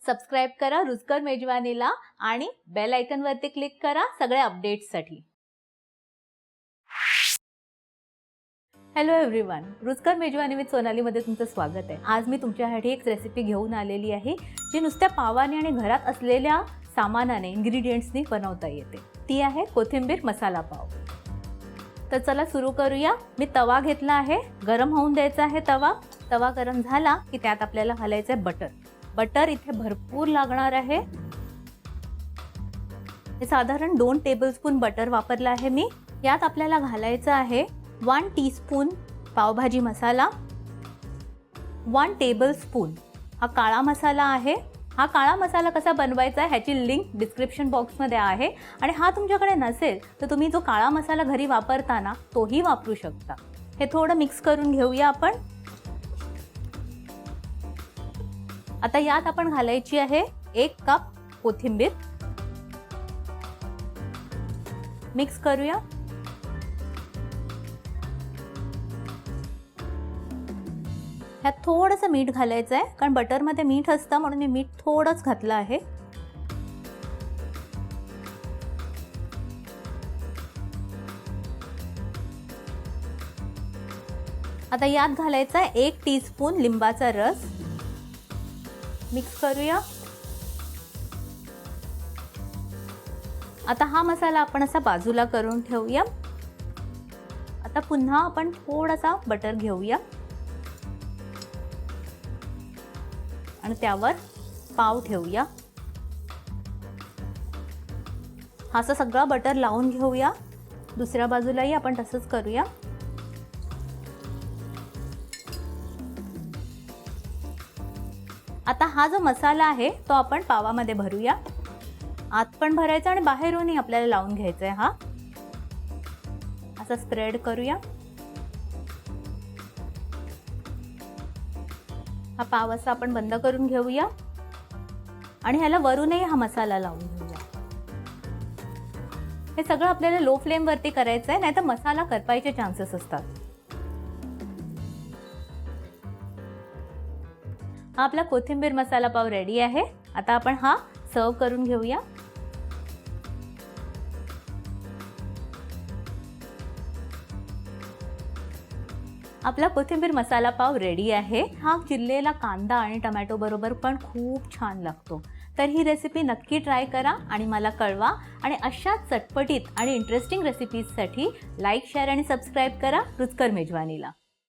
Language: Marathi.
सबस्क्राइब करा रुचकर मेजवानीला आणि बेल आयकॉन वरती क्लिक करा सगळे अपडेट्ससाठी। हॅलो एव्हरीवन, रुचकर मेजवानी विथ सोनाली मध्ये तुमचं स्वागत आहे। आज मी तुमच्यासाठी एक रेसिपी घेऊन आलेली आहे जी नुसत्या पावाने आणि घरात असलेल्या सामानाने इंग्रेडिएंट्सनी बनवता येते। ती आहे कोथिंबीर मसाला पाव। तर चला सुरू करूया। मी तवा घेतला आहे, गरम होऊन द्यायचा आहे तवा। तवा गरम झाला की त्यात आपल्याला घालायचे बटर। बटर इथे भरपूर लागणार आहे। हे साधारण 2 टेबलस्पून बटर वापरला आहे मी। यात आपल्याला घालायचं आहे 1 टीस्पून पावभाजी मसाला, 1 टेबलस्पून हा काळा मसाला आहे। हा काळा मसाला कसा बनवायचा ह्याची लिंक डिस्क्रिप्शन बॉक्समध्ये आहे आणि हा तुमच्याकडे नसेल तर तुम्ही जो काळा मसाला घरी वापरताना तोही वापरू शकता। हे थोडं मिक्स करून घेऊया आपण। आता यात आपण घालायची आहे 1 कप कोथिंबीर। मिक्स करूया। ह्यात थोडंसं मीठ घालायचं आहे कारण बटरमध्ये मीठ असतं म्हणून मी मीठ थोडंच घातलं आहे। आता यात घालायचा आहे 1 टीस्पून लिंबाचा रस। मिक्स करूया। आता हा मसाला आपण असा बाजूला करून ठेवूया। आता पुन्हा आपण थोडासा बटर घेऊया आणि त्यावर पाव ठेवूया। हा सगळा बटर लावून घेऊया। दुसऱ्या बाजूलाही आपण तसंच करूया। आता हा जो मसाला आहे तो आपण पावामध्ये भरूया। आत पण भरायचा आणि बाहेरूनही आपल्याला लावून घ्यायचा आहे। हा असा स्प्रेड करूया। हा पाव असा आपण बंद करून घेऊया आणि ह्याला वरूनही हा मसाला लावून घेऊया। हे सगळं आपल्याला लो फ्लेम वरती करायचं आहे, नाहीतर मसाला करपायचे चान्सेस असतात। हा आपला कोथिंबीर मसाला पाव रेडी आहे। आता आपण हा सर्व करून घेऊया। आपला कोथिंबीर मसाला पाव रेडी आहे। हा चिरलेला कांदा आणि टोमॅटो बरोबर पण खूप छान लागतो। तर ही रेसिपी नक्की ट्राय करा आणि मला कळवा। आणि अशाच चटपटीत आणि इंटरेस्टिंग रेसिपीजसाठी लाईक, शेअर आणि सबस्क्राइब करा रुचकर मेजवानीला।